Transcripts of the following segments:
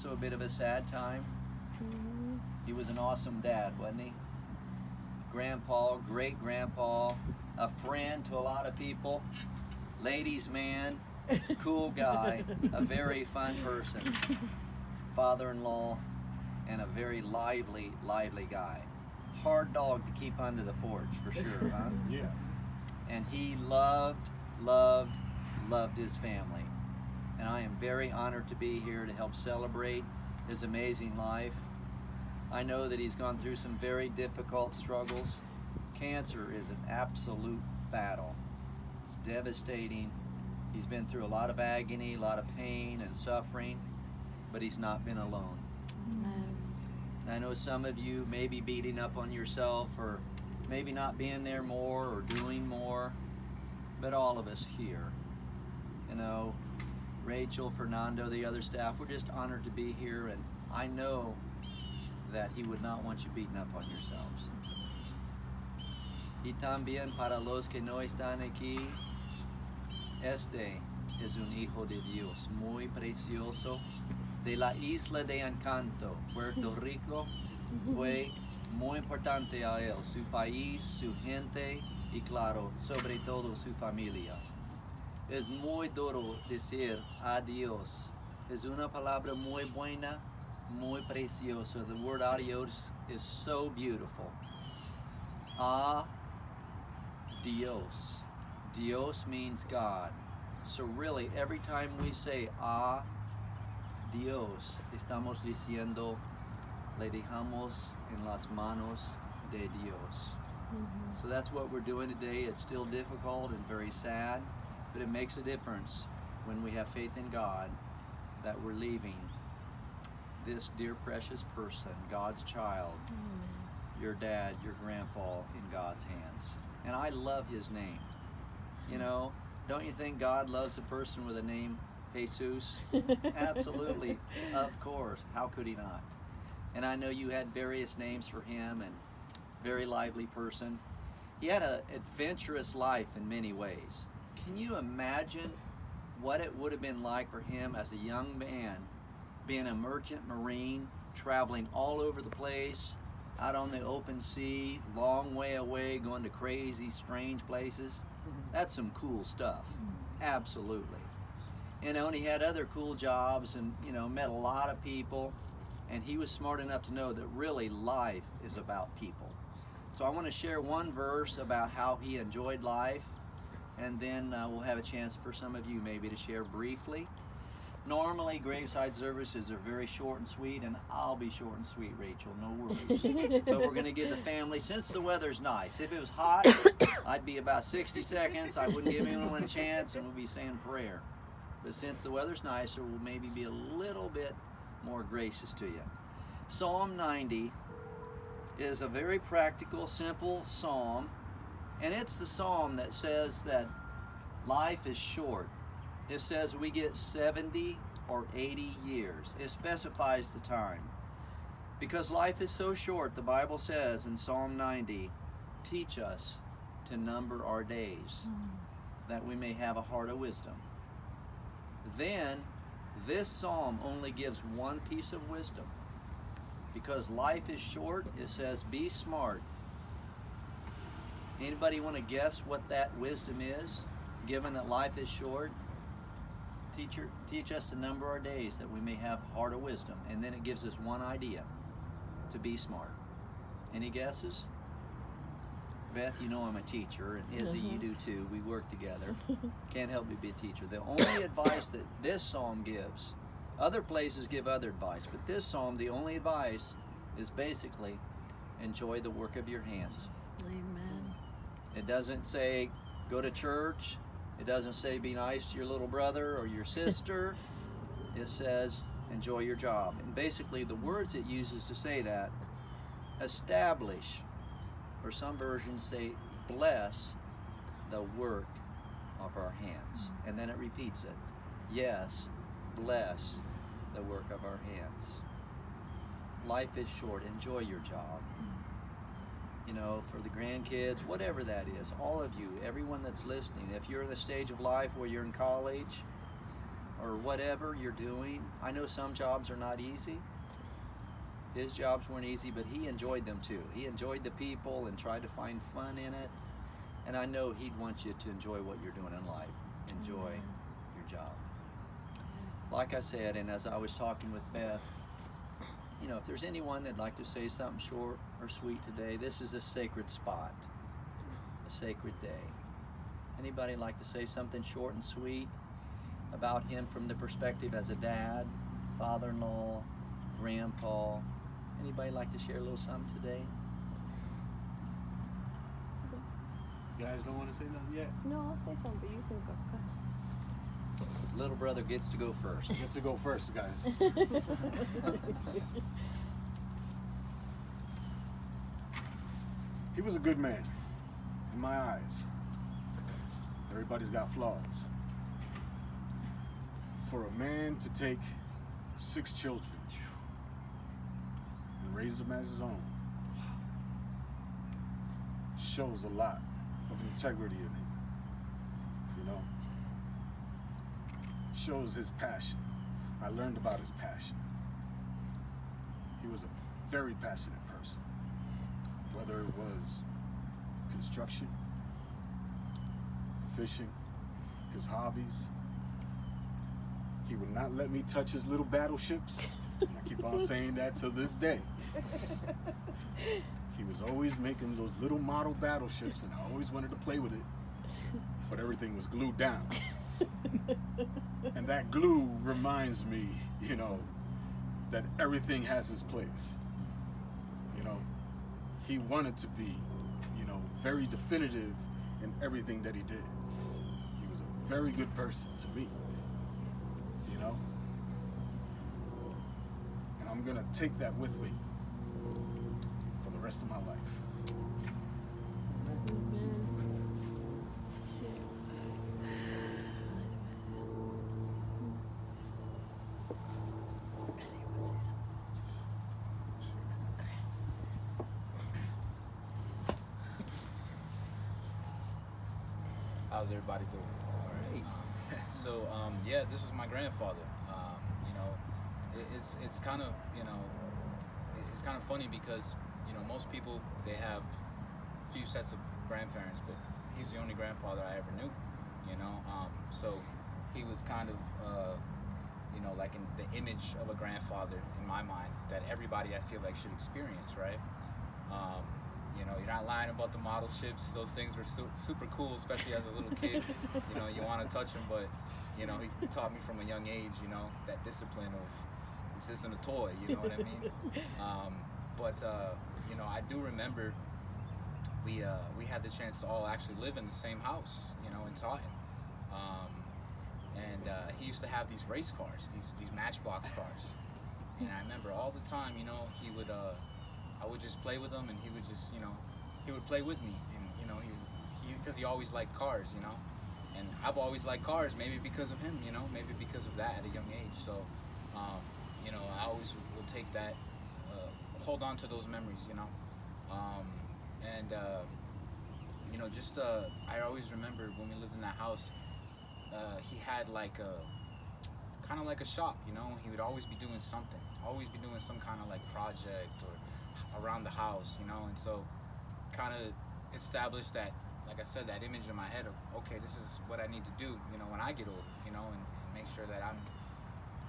also a bit of a sad time. He was an awesome dad, wasn't he? Grandpa, great grandpa, a friend to a lot of people, ladies' man, cool guy, a very fun person, father-in-law, and a very lively guy. Hard dog to keep under the porch, for sure, huh? Yeah. And he loved his family. And I am very honored to be here to help celebrate his amazing life. I know that he's gone through some very difficult struggles. Cancer is an absolute battle. It's devastating. He's been through a lot of agony, a lot of pain and suffering, but he's not been alone. Amen. And I know some of you may be beating up on yourself or maybe not being there more or doing more, but all of us here, you know, Rachel, Fernando, the other staff, we're just honored to be here, and I know that he would not want you beating up on yourselves. Y también para los que no están aquí, este es un hijo de Dios muy precioso de la isla de Encanto, Puerto Rico. Fue muy importante a él, su país, su gente y claro, sobre todo su familia. Es muy duro decir adiós. Es una palabra muy buena, muy preciosa. The word adios is so beautiful. Dios. Dios means God. So really, every time we say Dios, estamos diciendo, le dejamos en las manos de Dios. So that's what we're doing today. It's still difficult and very sad, but it makes a difference when we have faith in God that we're leaving this dear precious person, God's child, your dad, your grandpa, in God's hands. And I love his name. You know, don't you think God loves a person with a name Jesus? Absolutely, of course. How could he not? And I know you had various names for him, and very lively person. He had an adventurous life in many ways. Can you imagine what it would have been like for him as a young man, being a merchant marine, traveling all over the place, out on the open sea, long way away, going to crazy, strange places? That's some cool stuff. Absolutely. You know, and he had other cool jobs and, you know, met a lot of people. And he was smart enough to know that really life is about people. So I want to share one verse about how he enjoyed life, and then we'll have a chance for some of you maybe to share briefly. Normally, graveside services are very short and sweet, and I'll be short and sweet, Rachel, no worries. But we're going to give the family, since the weather's nice. If it was hot, I'd be about 60 seconds. I wouldn't give anyone a chance, and we'll be saying prayer. But since the weather's nicer, we'll maybe be a little bit more gracious to you. Psalm 90 is a very practical, simple psalm, and it's the psalm that says that life is short. It says we get 70 or 80 years. It specifies the time. Because life is so short, the Bible says in Psalm 90, teach us to number our days, that we may have a heart of wisdom. Then, this psalm only gives one piece of wisdom. Because life is short, it says be smart. Anybody want to guess what that wisdom is, given that life is short? Teach us to number our days that we may have heart of wisdom. And then it gives us one idea, to be smart. Any guesses? Beth, you know I'm a teacher, and Izzy, you do too. We work together. Can't help me be a teacher. The only advice that this psalm gives, other places give other advice, but this psalm, the only advice is basically enjoy the work of your hands. Amen. It doesn't say go to church. It doesn't say be nice to your little brother or your sister. It says enjoy your job. And basically the words it uses to say that, establish, or some versions say bless the work of our hands. And then it repeats it. Yes, bless the work of our hands. Life is short. Enjoy your job. You know, for the grandkids, whatever that is, all of you, everyone that's listening, if you're in the stage of life where you're in college, or whatever you're doing. I know some jobs are not easy. His jobs weren't easy, but he enjoyed them too. He enjoyed the people and tried to find fun in it. And I know he'd want you to enjoy what you're doing in life. Enjoy your job. Like I said, and as I was talking with Beth, you know, if there's anyone that'd like to say something short or sweet today, this is a sacred spot, a sacred day. Anybody like to say something short and sweet about him from the perspective as a dad, father-in-law, grandpa? Anybody like to share a little something today? You guys don't want to say nothing yet? No, I'll say something, but you can go. Little brother gets to go first. Gets to go first, guys. He was a good man, in my eyes. Everybody's got flaws. For a man to take 6 children and raise them as his own shows a lot of integrity in him, you know? Shows his passion. I learned about his passion. He was a very passionate person, whether it was construction, fishing, his hobbies. He would not let me touch his little battleships. I keep on saying that to this day. He was always making those little model battleships, and I always wanted to play with it, but everything was glued down. And that glue reminds me, you know, that everything has its place. You know, he wanted to be, you know, very definitive in everything that he did. He was a very good person to me, you know. And I'm gonna take that with me for the rest of my life. How's everybody doing? All right. So yeah, this is my grandfather. You know, it's kind of, you know, it's kind of funny because, you know, most people, they have a few sets of grandparents, but he was the only grandfather I ever knew. You know, so he was kind of you know, like in the image of a grandfather in my mind that everybody, I feel like, should experience, right? You know, you're not lying about the model ships. Those things were super cool, especially as a little kid. You know, you want to touch them, but, you know, he taught me from a young age, you know, that discipline of, this isn't a toy, you know what I mean? You know, I do remember we had the chance to all actually live in the same house, you know, in Taunton. He used to have these race cars, these Matchbox cars. And I remember all the time, you know, he would, I would just play with him, and he would just, you know, he would play with me, and, you know, because he always liked cars, you know, and I've always liked cars, maybe because of him, you know, maybe because of that at a young age. So, you know, I always will take that, hold on to those memories, you know, you know, just, I always remember when we lived in that house, he had like kind of like a shop, you know. He would always be doing something, always be doing some kind of like project or around the house, you know. And so kind of established that, like I said, that image in my head of, okay, this is what I need to do, you know, when I get older, you know, and make sure that I'm,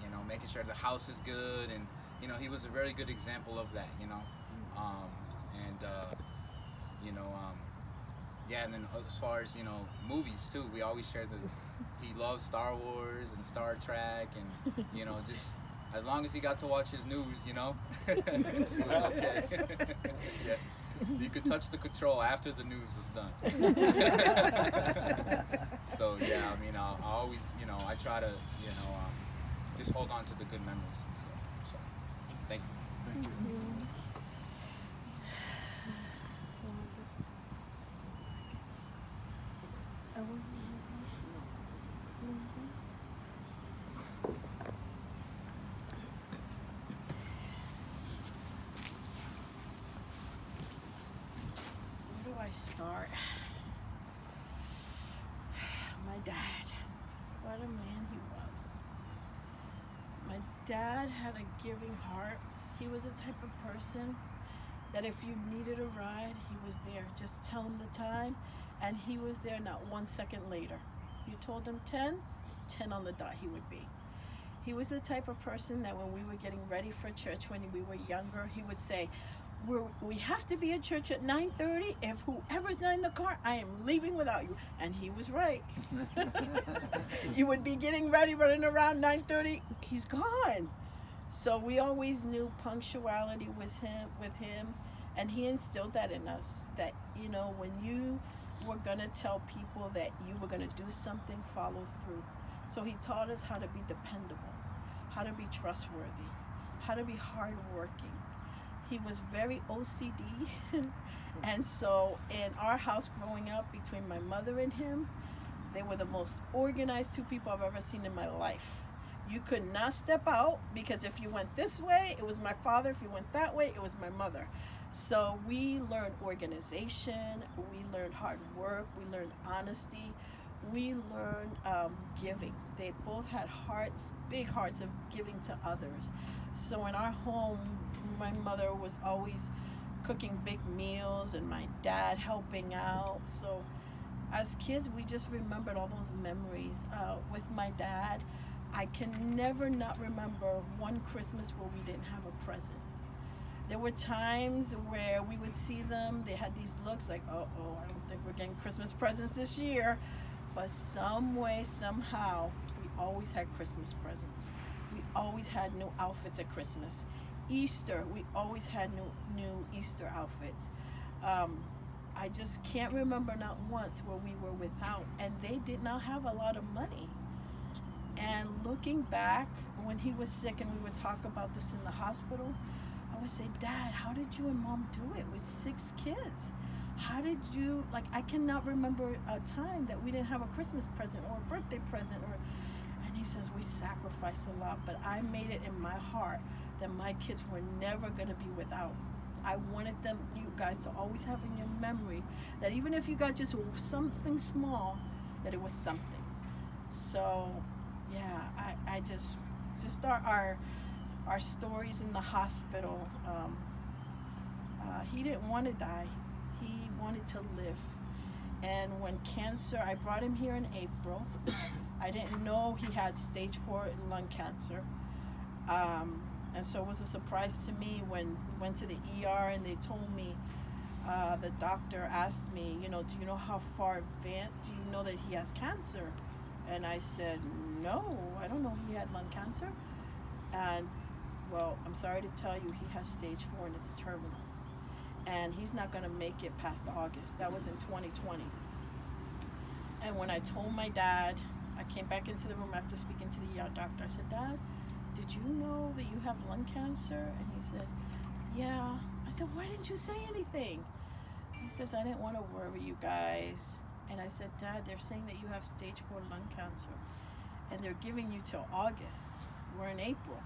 you know, making sure the house is good. And, you know, he was a very good example of that, you know. You know, yeah, and then as far as, you know, movies too, we always share he loves Star Wars and Star Trek, and, you know, just as long as he got to watch his news, you know, it was okay. Yeah. You could touch the control after the news was done. So yeah, I mean, I always, you know, I try to, you know, just hold on to the good memories and stuff. So, thank you. Thank you. Where do I start? My dad, what a man he was. dad had a giving heart. He was the type of person that if you needed a ride, he was there. Just tell him the time, and he was there not 1 second later. You told him 10, 10 on the dot he would be. He was the type of person that when we were getting ready for church when we were younger, he would say, we have to be at church at 9:30. If whoever's not in the car, I am leaving without you. And he was right. You would be getting ready, running around 9:30. He's gone. So we always knew punctuality was with him, and he instilled that in us. That when you were gonna tell people that you were gonna do something, follow through. So he taught us how to be dependable, how to be trustworthy, how to be hardworking. He was very OCD, and so in our house growing up, between my mother and him, they were the most organized two people I've ever seen in my life. You could not step out, because if you went this way, it was my father. If you went that way, it was my mother. So we learned organization, we learned hard work, we learned honesty, we learned giving. They both had hearts, big hearts of giving to others. So in our home, my mother was always cooking big meals and my dad helping out. So as kids, we just remembered all those memories. With my dad, I can never not remember one Christmas where we didn't have a present. There were times where we would see them, they had these looks like, I don't think we're getting Christmas presents this year. But some way, somehow, we always had Christmas presents. We always had new outfits at Christmas. Easter, we always had new Easter outfits. I just can't remember not once where we were without, and they did not have a lot of money. And looking back, when he was sick and we would talk about this in the hospital, I would say, Dad, how did you and Mom do it with 6 kids? How did you, I cannot remember a time that we didn't have a Christmas present or a birthday present. And he says, we sacrificed a lot, but I made it in my heart that my kids were never going to be without. I wanted you guys to always have in your memory that even if you got just something small, that it was something. So, yeah, I just our stories in the hospital. He didn't want to die. He wanted to live. And when cancer, I brought him here in April. I didn't know he had stage 4 lung cancer. And so it was a surprise to me when we went to the ER and they told me, the doctor asked me, do you know how far advanced, do you know that he has cancer? And I said, no, I don't know he had lung cancer. And, well, I'm sorry to tell you, he has stage 4 and it's terminal. And he's not going to make it past August. That was in 2020. And when I told my dad, I came back into the room after speaking to the doctor. I said, Dad, did you know that you have lung cancer? And he said, yeah. I said, why didn't you say anything? He says, I didn't want to worry you guys. And I said, Dad, they're saying that you have stage 4 lung cancer. And they're giving you till August. We're in April.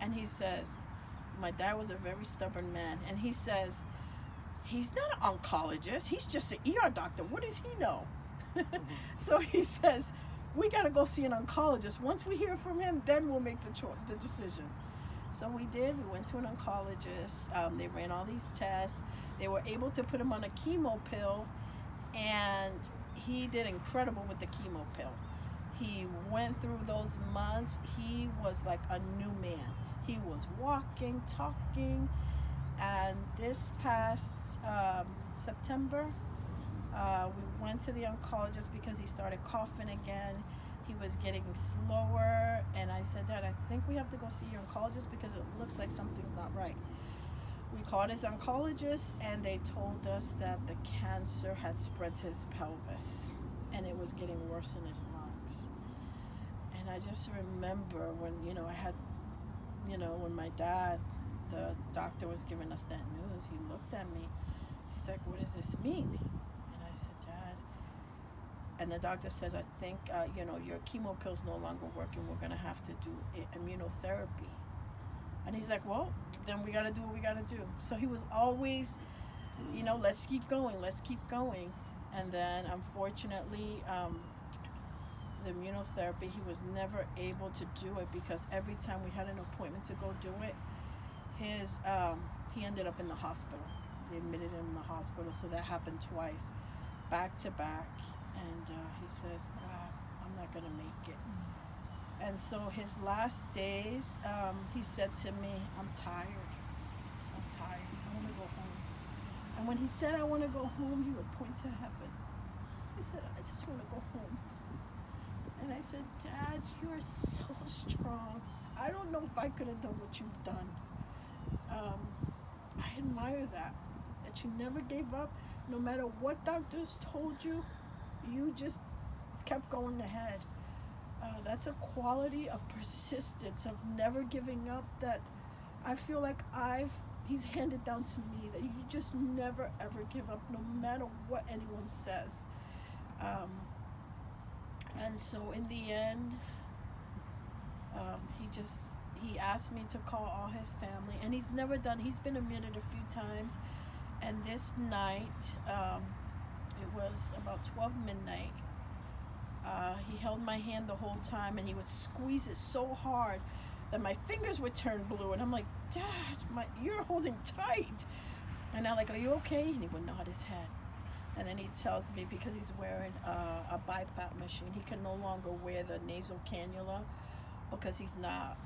And he says, my dad was a very stubborn man. And he says, he's not an oncologist. He's just an ER doctor. What does he know? So he says, we got to go see an oncologist. Once we hear from him, then we'll make the decision. So we did. We went to an oncologist. They ran all these tests. They were able to put him on a chemo pill. And he did incredible with the chemo pill. He went through those months. He was like a new man. He was walking, talking. And this past September, we went to the oncologist because he started coughing again. He was getting slower. And I said, Dad, I think we have to go see your oncologist because it looks like something's not right. We called his oncologist and they told us that the cancer had spread to his pelvis and it was getting worse in his lungs. And I just remember when, I had, when my dad, the doctor was giving us that news, he looked at me. He's like, what does this mean? And I said, Dad. And the doctor says, I think, your chemo pill's no longer working. We're going to have to do immunotherapy. And he's like, well, then we got to do what we got to do. So he was always, let's keep going. And then, unfortunately, the immunotherapy. He was never able to do it because every time we had an appointment to go do it, he ended up in the hospital. They admitted him in the hospital, so that happened twice, back to back. And he says, I'm not gonna make it. And so his last days, he said to me, I'm tired. I want to go home. And when he said, I want to go home, he would point to heaven. He said, I just want to go home. And I said, Dad, you are so strong. I don't know if I could have done what you've done. I admire that you never gave up. No matter what doctors told you, you just kept going ahead. That's a quality of persistence, of never giving up, that I feel like he's handed down to me, that you just never ever give up, no matter what anyone says. And so in the end, he asked me to call all his family, and he's been admitted a few times. And this night, it was about 12 midnight. He held my hand the whole time, and he would squeeze it so hard that my fingers would turn blue. And I'm like, Dad, you're holding tight. And I'm like, are you okay? And he would nod his head. And then he tells me, because he's wearing a BiPAP machine, he can no longer wear the nasal cannula because he's not,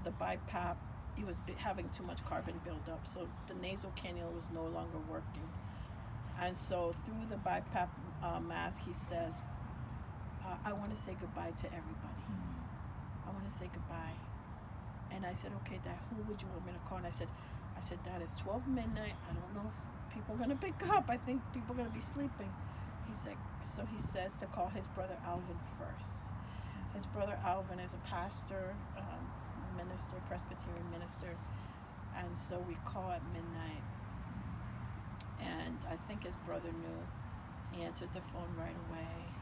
the BiPAP, he was having too much carbon buildup. So the nasal cannula was no longer working. And so through the BiPAP mask, he says, I want to say goodbye to everybody. I want to say goodbye. And I said, okay, Dad, who would you want me to call? And I said, Dad, it's 12 midnight. I don't know if people are going to pick up. I think people are going to be sleeping. He's like, so he says to call his brother Alvin first. His brother Alvin is a pastor, a minister, Presbyterian minister. And so we call at midnight. And I think his brother knew. He answered the phone right away.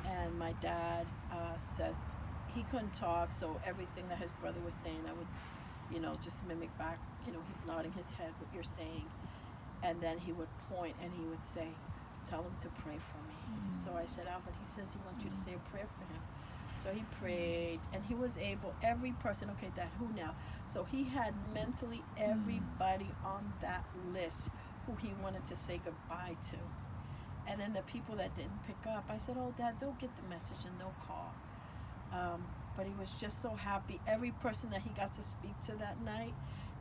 And my dad says he couldn't talk, so everything that his brother was saying, I would, just mimic back. He's nodding his head what you're saying. And then he would point and he would say, tell him to pray for me. So I said, Alvin, he says he wants you to say a prayer for him. So he prayed, and he was able, every person, okay, Dad, who now? So he had mentally everybody on that list who he wanted to say goodbye to. And then the people that didn't pick up, I said, oh, Dad, they'll get the message and they'll call. But he was just so happy. Every person that he got to speak to that night,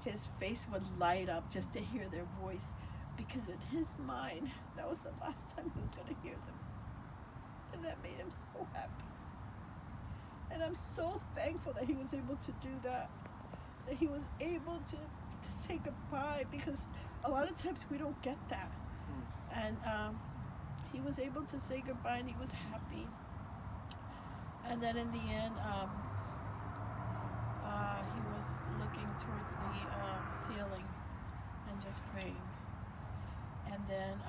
his face would light up just to hear their voice, because in his mind, that was the last time he was going to hear them. And that made him so happy. And I'm so thankful that he was able to do that he was able to say goodbye, because a lot of times we don't get that. And he was able to say goodbye, and he was happy. And then in the end, he was looking towards the ceiling and just praying. And then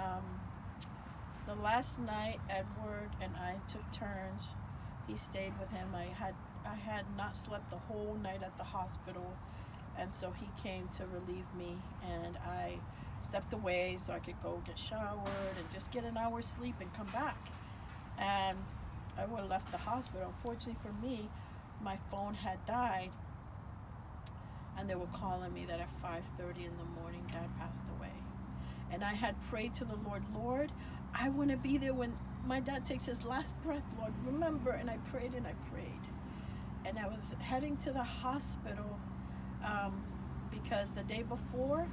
the last night, Edward and I took turns. He stayed with him. I had not slept the whole night at the hospital, and so he came to relieve me, and I stepped away so I could go get showered and just get an hour's sleep and come back. And I would have left the hospital. Unfortunately for me, my phone had died, and they were calling me that at 5:30 in the morning, Dad passed away. And I had prayed to the Lord, Lord, I want to be there when my dad takes his last breath, Lord, remember. And I prayed and I prayed. And I was heading to the hospital because the day before,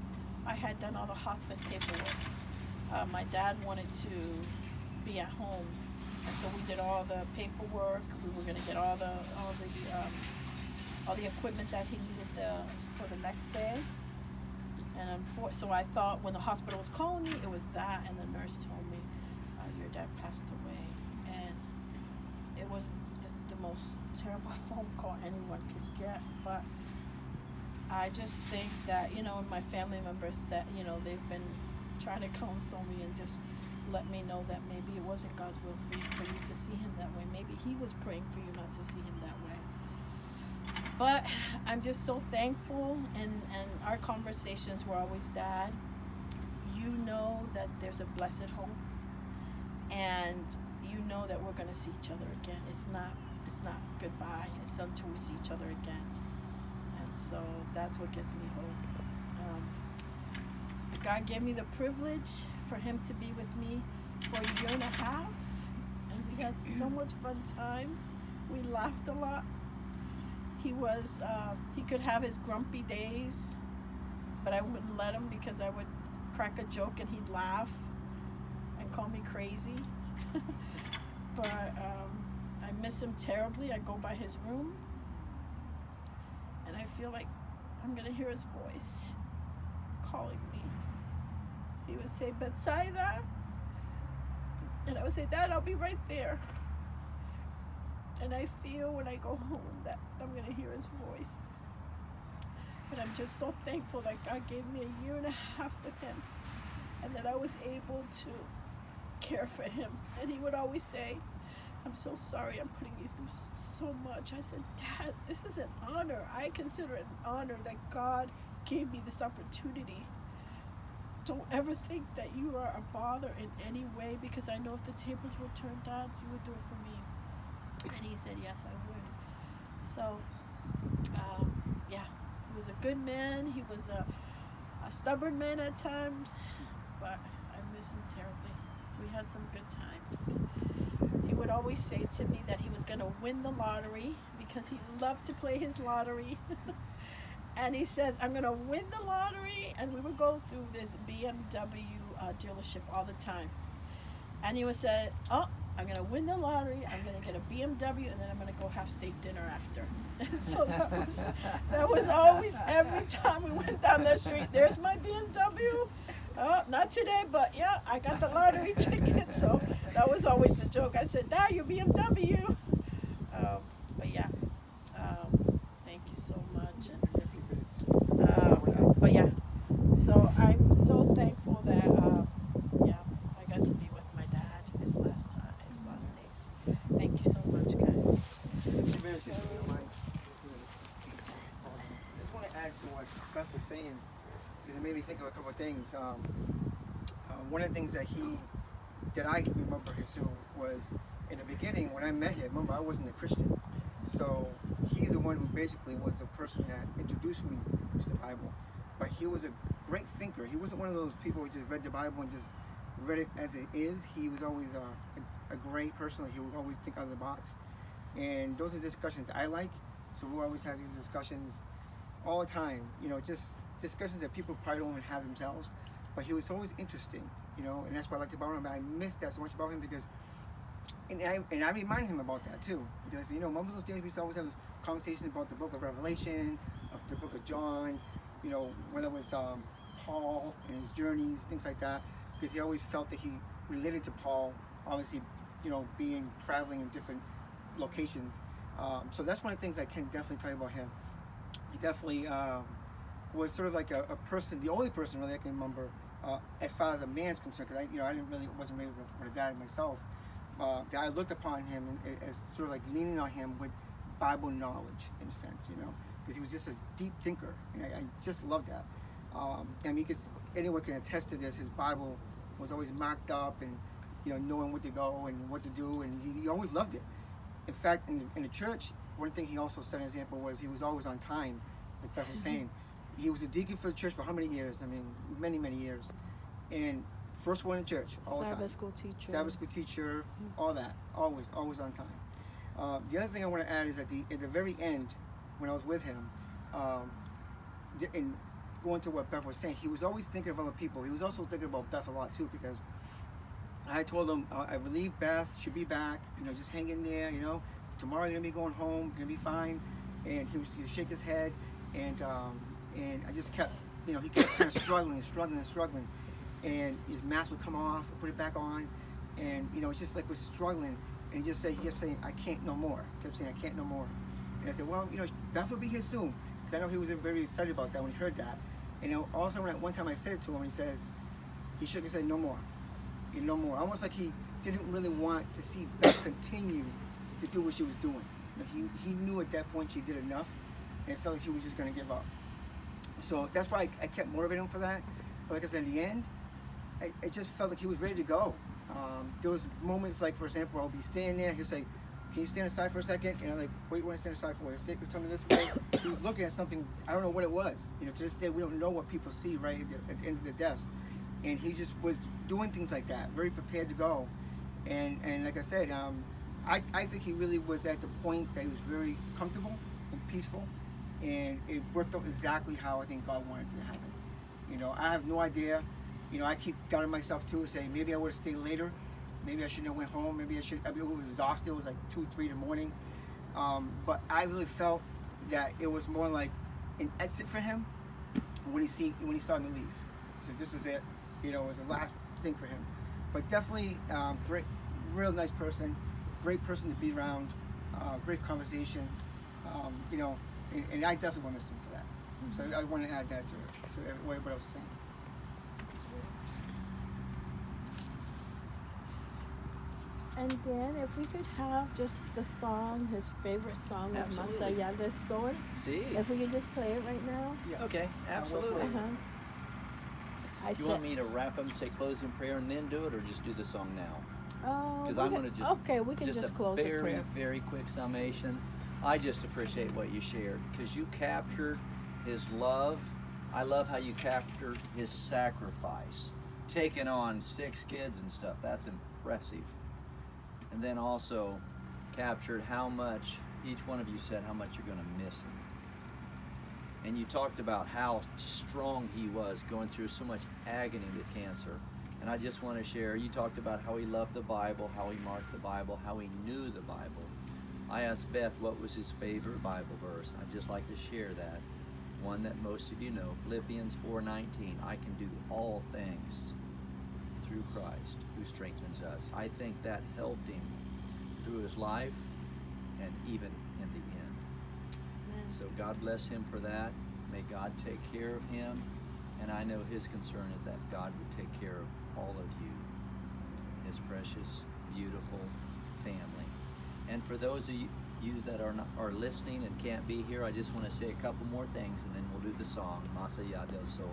I had done all the hospice paperwork. My dad wanted to be at home, and so we did all the paperwork. We were going to get all the equipment that he needed for the next day. And so I thought when the hospital was calling me, it was that, and the nurse told me, your dad passed away. And it was the most terrible phone call anyone could get. But I just think that, my family members said, they've been trying to counsel me and just let me know that maybe it wasn't God's will for you to see him that way. Maybe he was praying for you not to see him that way. But I'm just so thankful, and our conversations were always, Dad, you know that there's a blessed hope, and you know that we're going to see each other again. It's not goodbye. It's until we see each other again. And so that's what gives me hope. God gave me the privilege for him to be with me for a year and a half, and we had so much fun times. We laughed a lot. He could have his grumpy days, but I wouldn't let him, because I would crack a joke and he'd laugh and call me crazy. But I miss him terribly. I go by his room and I feel like I'm gonna hear his voice calling me. He would say, "Bethsaida," and I would say, "Dad, I'll be right there." And I feel when I go home that I'm going to hear his voice. But I'm just so thankful that God gave me a year and a half with him, and that I was able to care for him. And he would always say, "I'm so sorry I'm putting you through so much." I said, "Dad, this is an honor. I consider it an honor that God gave me this opportunity. Don't ever think that you are a bother in any way, because I know if the tables were turned, Dad, you would do it for me." And he said, "Yes, I would." So, yeah, he was a good man. He was a stubborn man at times, but I miss him terribly. We had some good times. He would always say to me that he was going to win the lottery, because he loved to play his lottery. And he says, "I'm going to win the lottery." And we would go through this BMW dealership all the time. And he would say, "Oh, I'm going to win the lottery. I'm going to get a BMW, and then I'm going to go have steak dinner after." And so that was always, every time we went down the street, "There's my BMW. Oh, not today, but yeah, I got the lottery ticket." So that was always the joke. I said, "Dad, your BMW." But yeah, thank you so much. And, but yeah, so I'm so thankful that I got to be with my dad his last days. Thank you so much, guys. I just want to add to what Beth was saying, because it made me think of a couple of things. One of the things that I remember Jesus was, in the beginning when I met him. Remember, I wasn't a Christian, so he's the one who basically was the person that introduced me to the Bible. But he was a great thinker. He wasn't one of those people who just read the Bible and just read it as it is. He was always a great person. He would always think out of the box. And those are discussions I like. So we always have these discussions all the time. Just discussions that people probably don't even have themselves. But he was always interesting, and that's what I liked about him. I missed that so much about him, because, and I remind him about that too. Because, most of those days we always have conversations about the book of Revelation, the book of John, whether it was Paul and his journeys, things like that, because he always felt that he related to Paul, obviously, traveling in different locations. So that's one of the things I can definitely tell you about him. He definitely was sort of like a person, the only person really I can remember, as far as a man's concerned, because wasn't really with a dad myself, that I looked upon him as sort of like leaning on him with Bible knowledge, in a sense, because he was just a deep thinker, and I just loved that. Anyone can attest to this. His Bible was always marked up, and knowing where to go and what to do, and he always loved it. In fact, in the church, one thing he also set an example was he was always on time, like Beth was saying. He was a deacon for the church for how many years? Many, many years. And first one in church, all the time. Sabbath school teacher, all that. Always on time. The other thing I want to add is at the very end, when I was with him, and going to what Beth was saying, he was always thinking of other people. He was also thinking about Beth a lot too, because I told him, I believe Beth should be back, just hang in there, tomorrow you're going to be going home, you're going to be fine. And he would shake his head, and I just kept, he kept kind of struggling. And his mask would come off, put it back on, and, it's just like was struggling. And he kept saying, "I can't no more." Kept saying, "I can't no more." And I said, "Well, Beth will be here soon," because I know he was very excited about that when he heard that. And also one time I said it to him, he shook his head, "No more. No more." Almost like he didn't really want to see Beth continue to do what she was doing. He knew at that point she did enough, and it felt like he was just going to give up. So that's why I kept motivating him for that. But like I said, in the end, I just felt like he was ready to go. There was moments like, for example, I'll be standing there. He'll say, "Can you stand aside for a second?" And I'm like, "What do you want to stand aside for?" He'll turn me this way. He was looking at something. I don't know what it was. To this day, we don't know what people see right at the end of the desk. And he just was doing things like that, very prepared to go. And like I said, I think he really was at the point that he was very comfortable and peaceful, and it worked out exactly how I think God wanted it to happen. I have no idea. I keep doubting myself too, saying maybe I would have stayed later. Maybe I shouldn't have went home. Maybe I should. I was exhausted. It was like 2, 3 in the morning. But I really felt that it was more like an exit for him when he saw me leave. So this was it. It was the last thing for him. But definitely great, real nice person, great person to be around, great conversations. And I definitely want to miss him for that. So I want to add that to what I was saying. And Dan, if we could have just the song, his favorite song is Absolutely. Masaya del Sol. See? If we could just play it right now. Yeah. Okay, absolutely. Uh-huh. You want me to wrap up and say closing prayer and then do it, or just do the song now? Oh, Because I'm going to just okay, we can just close a the very, prayer. very quick summation. I just appreciate what you shared because you captured his love. I love how you captured his sacrifice, taking on 6 kids and stuff. That's impressive. And then also captured how much each one of you said how much you're going to miss him. And you talked about how strong he was going through so much agony with cancer. And I just want to share, you talked about how he loved the Bible, how he marked the Bible, how he knew the Bible. I asked Beth what was his favorite Bible verse. I'd just like to share that. One that most of you know, Philippians 4:19. I can do all things through Christ who strengthens us. I think that helped him through his life and even in the end. Amen. So God bless him for that. May God take care of him. And I know his concern is that God would take care of all of you, his precious, beautiful family. And for those of you that are listening and can't be here, I just want to say a couple more things and then we'll do the song, Masaya del Sol.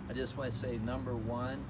I just want to say, number 1,